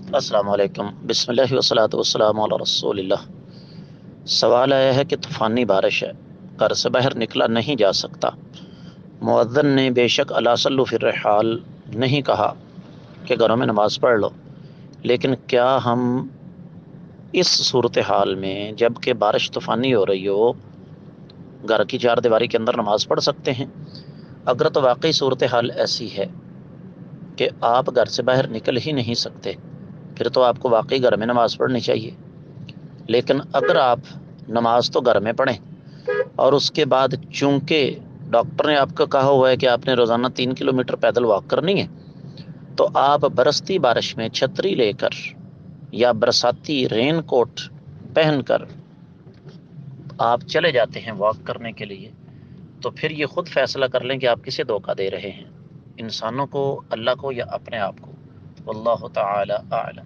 السلام علیکم، بسم اللہ والصلاۃ والسلام علی رسول اللہ۔ سوال آیا ہے کہ طوفانی بارش ہے، گھر سے باہر نکلا نہیں جا سکتا۔ مؤذن نے بے شک الا صلوا فی الرحال نہیں کہا کہ گھروں میں نماز پڑھ لو، لیکن کیا ہم اس صورتحال میں جب کہ بارش طوفانی ہو رہی ہو گھر کی چار دیواری کے اندر نماز پڑھ سکتے ہیں؟ اگر تو واقعی صورتحال ایسی ہے کہ آپ گھر سے باہر نکل ہی نہیں سکتے، پھر تو آپ کو واقعی گھر میں نماز پڑھنی چاہیے۔ لیکن اگر آپ نماز تو گھر میں پڑھیں اور اس کے بعد چونکہ ڈاکٹر نے آپ کو کہا ہوا ہے کہ آپ نے روزانہ 3 کلومیٹر پیدل واک کرنی ہے، تو آپ برستی بارش میں چھتری لے کر یا برساتی رین کوٹ پہن کر آپ چلے جاتے ہیں واک کرنے کے لیے، تو پھر یہ خود فیصلہ کر لیں کہ آپ کسے دھوکہ دے رہے ہیں، انسانوں کو، اللہ کو، یا اپنے آپ کو۔ واللہ تعالی اعلم۔